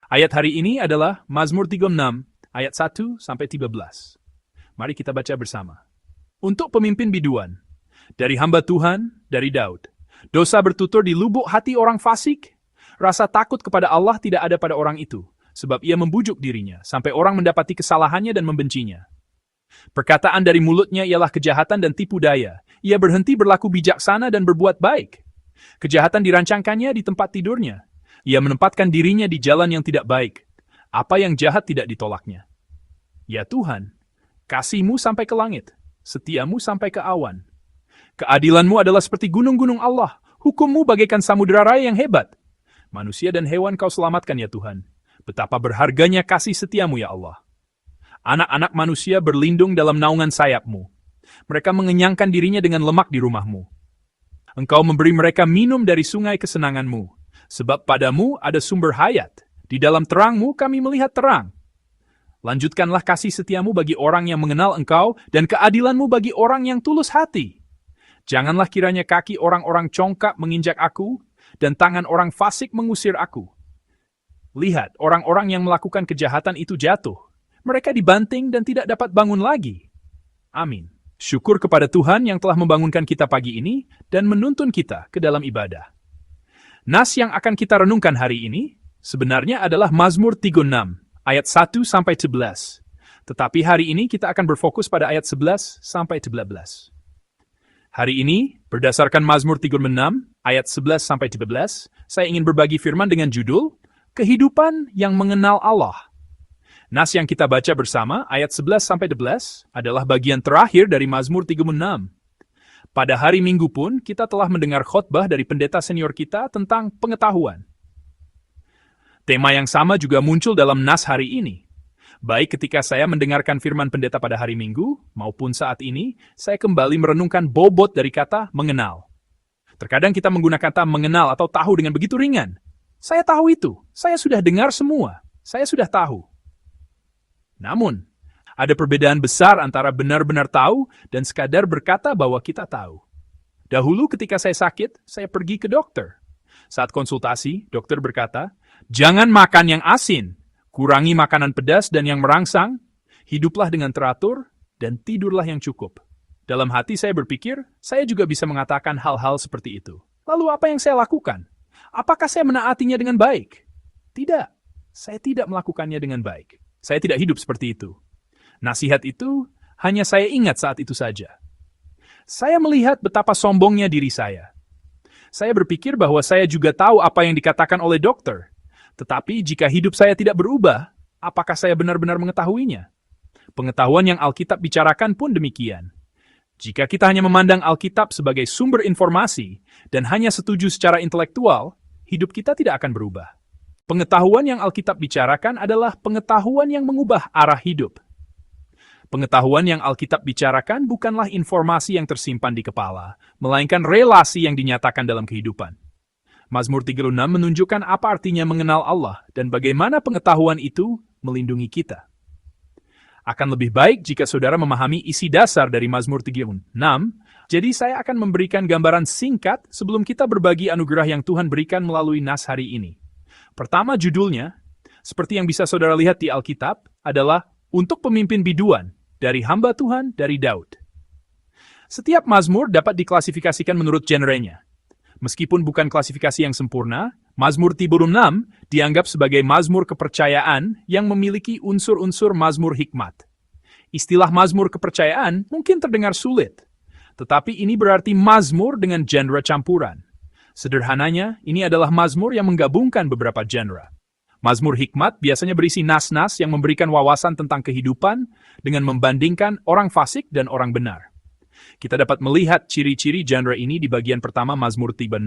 Ayat hari ini adalah Mazmur 36, ayat 1 sampai 13. Mari kita baca bersama. Untuk pemimpin biduan, dari hamba Tuhan, dari Daud. Dosa bertutur di lubuk hati orang fasik. Rasa takut kepada Allah tidak ada pada orang itu, sebab ia membujuk dirinya, sampai orang mendapati kesalahannya dan membencinya. Perkataan dari mulutnya ialah kejahatan dan tipu daya. Ia berhenti berlaku bijaksana dan berbuat baik. Kejahatan dirancangkannya di tempat tidurnya. Ia menempatkan dirinya di jalan yang tidak baik. Apa yang jahat tidak ditolaknya. Ya Tuhan, kasih-Mu sampai ke langit, setia-Mu sampai ke awan. Keadilan-Mu adalah seperti gunung-gunung Allah, hukum-Mu bagaikan samudera raya yang hebat. Manusia dan hewan Kau selamatkan ya Tuhan. Betapa berharganya kasih setia-Mu ya Allah. Anak-anak manusia berlindung dalam naungan sayap-Mu. Mereka mengenyangkan dirinya dengan lemak di rumah-Mu. Engkau memberi mereka minum dari sungai kesenangan-Mu. Sebab padamu ada sumber hayat. Di dalam terang-Mu kami melihat terang. Lanjutkanlah kasih setia-Mu bagi orang yang mengenal Engkau dan keadilan-Mu bagi orang yang tulus hati. Janganlah kiranya kaki orang-orang congkak menginjak aku dan tangan orang fasik mengusir aku. Lihat, orang-orang yang melakukan kejahatan itu jatuh. Mereka dibanting dan tidak dapat bangun lagi. Amin. Syukur kepada Tuhan yang telah membangunkan kita pagi ini dan menuntun kita ke dalam ibadah. Nas yang akan kita renungkan hari ini sebenarnya adalah Mazmur 36, ayat 1 sampai 11. Tetapi hari ini kita akan berfokus pada ayat 11 sampai 13. Hari ini, berdasarkan Mazmur 36, ayat 11 sampai 13, saya ingin berbagi firman dengan judul Kehidupan yang Mengenal Allah. Nas yang kita baca bersama, ayat 11 sampai 12, adalah bagian terakhir dari Mazmur 36. Pada hari Minggu pun, kita telah mendengar khotbah dari pendeta senior kita tentang pengetahuan. Tema yang sama juga muncul dalam nas hari ini. Baik ketika saya mendengarkan firman pendeta pada hari Minggu, maupun saat ini, saya kembali merenungkan bobot dari kata mengenal. Terkadang kita menggunakan kata mengenal atau tahu dengan begitu ringan. Saya tahu itu, saya sudah dengar semua, saya sudah tahu. Namun, ada perbedaan besar antara benar-benar tahu dan sekadar berkata bahwa kita tahu. Dahulu ketika saya sakit, saya pergi ke dokter. Saat konsultasi, dokter berkata, "Jangan makan yang asin, kurangi makanan pedas dan yang merangsang, hiduplah dengan teratur, dan tidurlah yang cukup." Dalam hati saya berpikir, saya juga bisa mengatakan hal-hal seperti itu. Lalu apa yang saya lakukan? Apakah saya menaatinya dengan baik? Tidak, saya tidak melakukannya dengan baik. Saya tidak hidup seperti itu. Nasihat itu hanya saya ingat saat itu saja. Saya melihat betapa sombongnya diri saya. Saya berpikir bahwa saya juga tahu apa yang dikatakan oleh dokter. Tetapi jika hidup saya tidak berubah, apakah saya benar-benar mengetahuinya? Pengetahuan yang Alkitab bicarakan pun demikian. Jika kita hanya memandang Alkitab sebagai sumber informasi dan hanya setuju secara intelektual, hidup kita tidak akan berubah. Pengetahuan yang Alkitab bicarakan adalah pengetahuan yang mengubah arah hidup. Pengetahuan yang Alkitab bicarakan bukanlah informasi yang tersimpan di kepala, melainkan relasi yang dinyatakan dalam kehidupan. Mazmur 36 menunjukkan apa artinya mengenal Allah dan bagaimana pengetahuan itu melindungi kita. Akan lebih baik jika saudara memahami isi dasar dari Mazmur 36, jadi saya akan memberikan gambaran singkat sebelum kita berbagi anugerah yang Tuhan berikan melalui nas hari ini. Pertama judulnya, seperti yang bisa saudara lihat di Alkitab, adalah Untuk Pemimpin Biduan, dari hamba Tuhan, dari Daud. Setiap Mazmur dapat diklasifikasikan menurut genrenya. Meskipun bukan klasifikasi yang sempurna, Mazmur 36 dianggap sebagai Mazmur kepercayaan yang memiliki unsur-unsur Mazmur hikmat. Istilah Mazmur kepercayaan mungkin terdengar sulit, tetapi ini berarti Mazmur dengan genre campuran. Sederhananya, ini adalah Mazmur yang menggabungkan beberapa genre. Mazmur hikmat biasanya berisi nas-nas yang memberikan wawasan tentang kehidupan dengan membandingkan orang fasik dan orang benar. Kita dapat melihat ciri-ciri genre ini di bagian pertama Mazmur 36.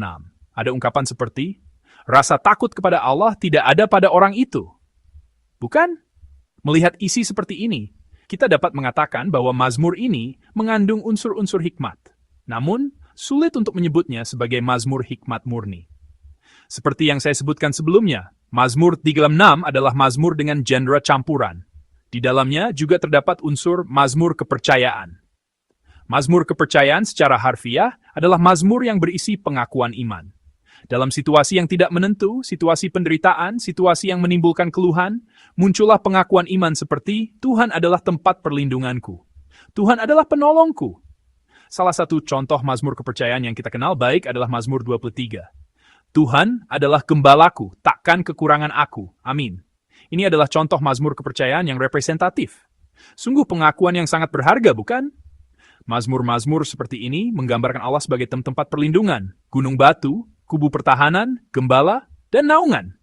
Ada ungkapan seperti, rasa takut kepada Allah tidak ada pada orang itu. Bukan? Melihat isi seperti ini, kita dapat mengatakan bahwa Mazmur ini mengandung unsur-unsur hikmat. Namun, sulit untuk menyebutnya sebagai Mazmur hikmat murni. Seperti yang saya sebutkan sebelumnya, Mazmur 36 adalah Mazmur dengan genre campuran. Di dalamnya juga terdapat unsur Mazmur kepercayaan. Mazmur kepercayaan secara harfiah adalah Mazmur yang berisi pengakuan iman. Dalam situasi yang tidak menentu, situasi penderitaan, situasi yang menimbulkan keluhan, muncullah pengakuan iman seperti, Tuhan adalah tempat perlindunganku. Tuhan adalah penolongku. Salah satu contoh mazmur kepercayaan yang kita kenal baik adalah Mazmur 23. Tuhan adalah gembalaku, takkan kekurangan aku. Amin. Ini adalah contoh mazmur kepercayaan yang representatif. Sungguh pengakuan yang sangat berharga, bukan? Mazmur-mazmur seperti ini menggambarkan Allah sebagai tempat perlindungan, gunung batu, kubu pertahanan, gembala, dan naungan.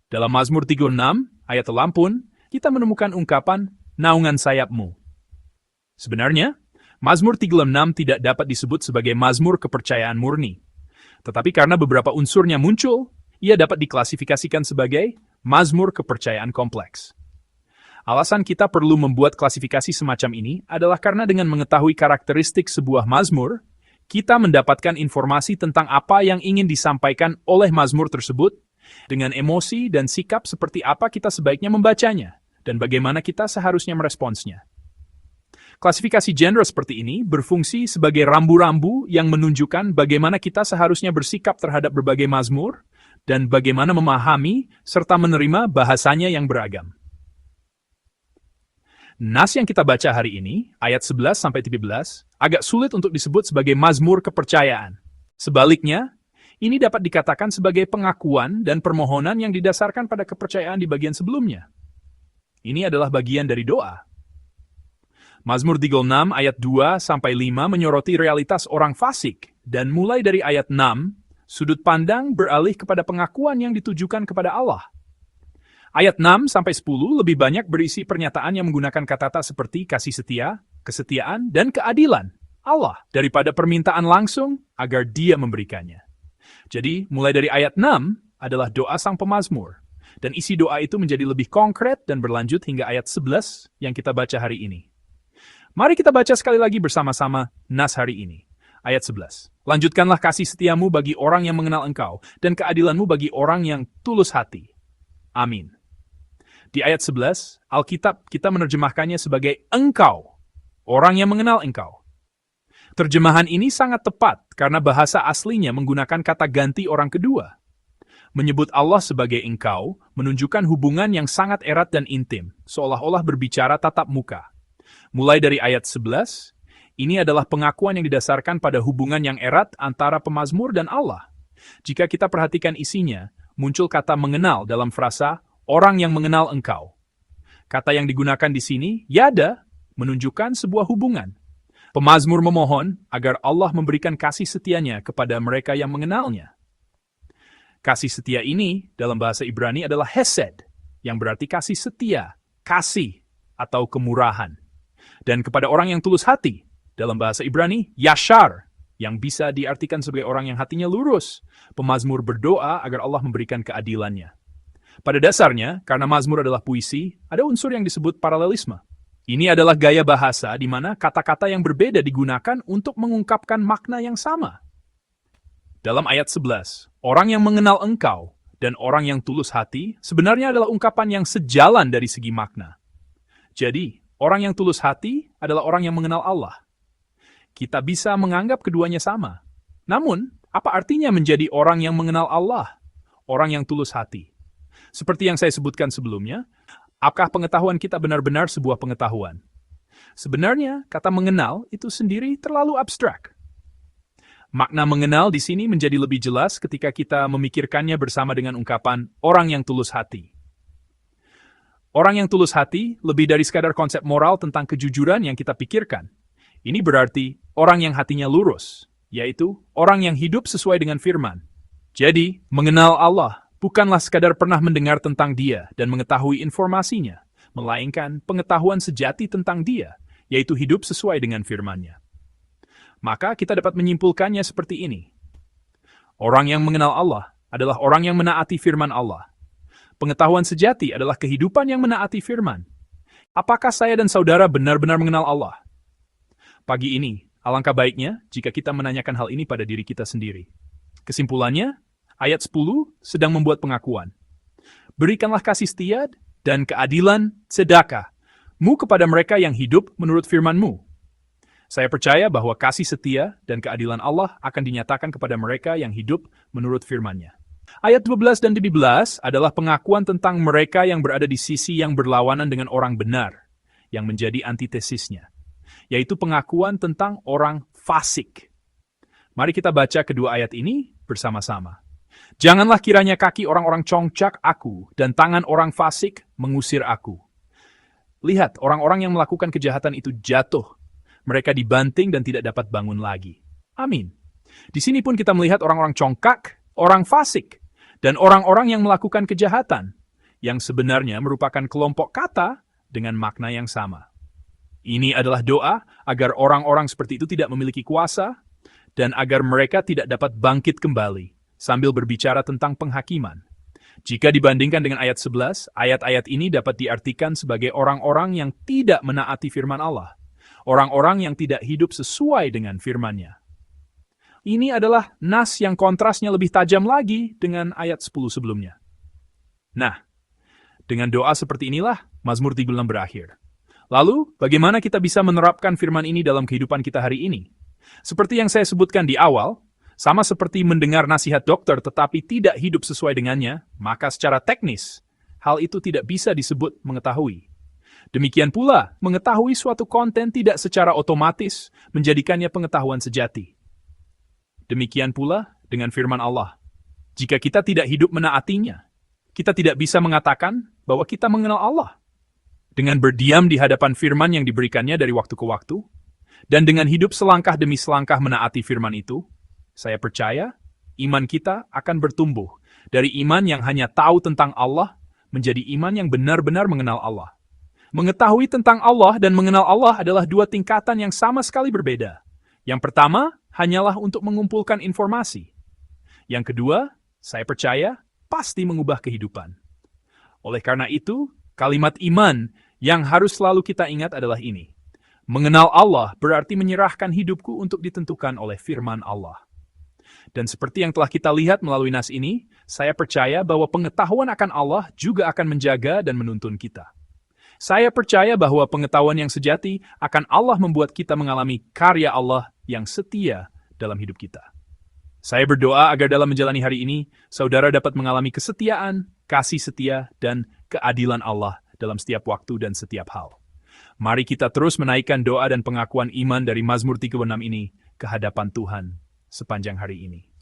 Dalam Mazmur 36, ayat 8 pun, kita menemukan ungkapan naungan sayapmu. Sebenarnya, Mazmur 36 tidak dapat disebut sebagai mazmur kepercayaan murni. Tetapi karena beberapa unsurnya muncul, ia dapat diklasifikasikan sebagai mazmur kepercayaan kompleks. Alasan kita perlu membuat klasifikasi semacam ini adalah karena dengan mengetahui karakteristik sebuah mazmur, kita mendapatkan informasi tentang apa yang ingin disampaikan oleh mazmur tersebut, dengan emosi dan sikap seperti apa kita sebaiknya membacanya, dan bagaimana kita seharusnya meresponsnya. Klasifikasi genre seperti ini berfungsi sebagai rambu-rambu yang menunjukkan bagaimana kita seharusnya bersikap terhadap berbagai mazmur, dan bagaimana memahami serta menerima bahasanya yang beragam. Nas yang kita baca hari ini, ayat 11-17, agak sulit untuk disebut sebagai mazmur kepercayaan. Sebaliknya, ini dapat dikatakan sebagai pengakuan dan permohonan yang didasarkan pada kepercayaan di bagian sebelumnya. Ini adalah bagian dari doa. Mazmur 36 ayat 2-5 menyoroti realitas orang fasik, dan mulai dari ayat 6, sudut pandang beralih kepada pengakuan yang ditujukan kepada Allah. Ayat 6-10 lebih banyak berisi pernyataan yang menggunakan kata-kata seperti kasih setia, kesetiaan, dan keadilan Allah daripada permintaan langsung agar Dia memberikannya. Jadi, mulai dari ayat 6 adalah doa sang pemazmur, dan isi doa itu menjadi lebih konkret dan berlanjut hingga ayat 11 yang kita baca hari ini. Mari kita baca sekali lagi bersama-sama nas hari ini. Ayat 11. Lanjutkanlah kasih setiamu bagi orang yang mengenal engkau, dan keadilanmu bagi orang yang tulus hati. Amin. Di ayat 11, Alkitab kita menerjemahkannya sebagai engkau, orang yang mengenal engkau. Terjemahan ini sangat tepat karena bahasa aslinya menggunakan kata ganti orang kedua. Menyebut Allah sebagai engkau menunjukkan hubungan yang sangat erat dan intim, seolah-olah berbicara tatap muka. Mulai dari ayat 11, ini adalah pengakuan yang didasarkan pada hubungan yang erat antara pemazmur dan Allah. Jika kita perhatikan isinya, muncul kata mengenal dalam frasa orang yang mengenal engkau. Kata yang digunakan di sini, yada, menunjukkan sebuah hubungan. Pemazmur memohon agar Allah memberikan kasih setianya kepada mereka yang mengenalnya. Kasih setia ini dalam bahasa Ibrani adalah hesed, yang berarti kasih setia, kasih, atau kemurahan. Dan kepada orang yang tulus hati, dalam bahasa Ibrani, yashar, yang bisa diartikan sebagai orang yang hatinya lurus. Pemazmur berdoa agar Allah memberikan keadilannya. Pada dasarnya, karena mazmur adalah puisi, ada unsur yang disebut paralelisme. Ini adalah gaya bahasa di mana kata-kata yang berbeda digunakan untuk mengungkapkan makna yang sama. Dalam ayat 11, orang yang mengenal engkau dan orang yang tulus hati sebenarnya adalah ungkapan yang sejalan dari segi makna. Jadi, orang yang tulus hati adalah orang yang mengenal Allah. Kita bisa menganggap keduanya sama. Namun, apa artinya menjadi orang yang mengenal Allah? Orang yang tulus hati. Seperti yang saya sebutkan sebelumnya, apakah pengetahuan kita benar-benar sebuah pengetahuan? Sebenarnya, kata mengenal itu sendiri terlalu abstrak. Makna mengenal di sini menjadi lebih jelas ketika kita memikirkannya bersama dengan ungkapan orang yang tulus hati. Orang yang tulus hati lebih dari sekadar konsep moral tentang kejujuran yang kita pikirkan. Ini berarti orang yang hatinya lurus, yaitu orang yang hidup sesuai dengan firman. Jadi, mengenal Allah bukanlah sekadar pernah mendengar tentang Dia dan mengetahui informasinya, melainkan pengetahuan sejati tentang Dia, yaitu hidup sesuai dengan firman-Nya. Maka kita dapat menyimpulkannya seperti ini. Orang yang mengenal Allah adalah orang yang menaati firman Allah. Pengetahuan sejati adalah kehidupan yang menaati firman. Apakah saya dan saudara benar-benar mengenal Allah? Pagi ini, alangkah baiknya jika kita menanyakan hal ini pada diri kita sendiri. Kesimpulannya, ayat 10 sedang membuat pengakuan. Berikanlah kasih setia dan keadilan sedekah-Mu kepada mereka yang hidup menurut firman-Mu. Saya percaya bahwa kasih setia dan keadilan Allah akan dinyatakan kepada mereka yang hidup menurut firman-Nya. Ayat 12 dan 13 adalah pengakuan tentang mereka yang berada di sisi yang berlawanan dengan orang benar, yang menjadi antitesisnya, yaitu pengakuan tentang orang fasik. Mari kita baca kedua ayat ini bersama-sama. Janganlah kiranya kaki orang-orang congcak aku dan tangan orang fasik mengusir aku. Lihat, orang-orang yang melakukan kejahatan itu jatuh. Mereka dibanting dan tidak dapat bangun lagi. Amin. Di sini pun kita melihat orang-orang congkak, orang fasik, dan orang-orang yang melakukan kejahatan, yang sebenarnya merupakan kelompok kata dengan makna yang sama. Ini adalah doa agar orang-orang seperti itu tidak memiliki kuasa, dan agar mereka tidak dapat bangkit kembali, sambil berbicara tentang penghakiman. Jika dibandingkan dengan ayat 11, ayat-ayat ini dapat diartikan sebagai orang-orang yang tidak menaati firman Allah. Orang-orang yang tidak hidup sesuai dengan firman-Nya. Ini adalah nas yang kontrasnya lebih tajam lagi dengan ayat 10 sebelumnya. Nah, dengan doa seperti inilah Mazmur 36 berakhir. Lalu, bagaimana kita bisa menerapkan firman ini dalam kehidupan kita hari ini? Seperti yang saya sebutkan di awal, sama seperti mendengar nasihat dokter tetapi tidak hidup sesuai dengannya, maka secara teknis, hal itu tidak bisa disebut mengetahui. Demikian pula, mengetahui suatu konten tidak secara otomatis menjadikannya pengetahuan sejati. Demikian pula dengan firman Allah. Jika kita tidak hidup menaatinya, kita tidak bisa mengatakan bahwa kita mengenal Allah. Dengan berdiam di hadapan firman yang diberikannya dari waktu ke waktu, dan dengan hidup selangkah demi selangkah menaati firman itu, saya percaya iman kita akan bertumbuh dari iman yang hanya tahu tentang Allah menjadi iman yang benar-benar mengenal Allah. Mengetahui tentang Allah dan mengenal Allah adalah dua tingkatan yang sama sekali berbeda. Yang pertama, hanyalah untuk mengumpulkan informasi. Yang kedua, saya percaya, pasti mengubah kehidupan. Oleh karena itu, kalimat iman yang harus selalu kita ingat adalah ini. Mengenal Allah berarti menyerahkan hidupku untuk ditentukan oleh firman Allah. Dan seperti yang telah kita lihat melalui nas ini, saya percaya bahwa pengetahuan akan Allah juga akan menjaga dan menuntun kita. Saya percaya bahwa pengetahuan yang sejati akan Allah membuat kita mengalami karya Allah yang setia dalam hidup kita. Saya berdoa agar dalam menjalani hari ini, saudara dapat mengalami kesetiaan, kasih setia, dan keadilan Allah dalam setiap waktu dan setiap hal. Mari kita terus menaikkan doa dan pengakuan iman dari Mazmur 36 ini ke hadapan Tuhan sepanjang hari ini.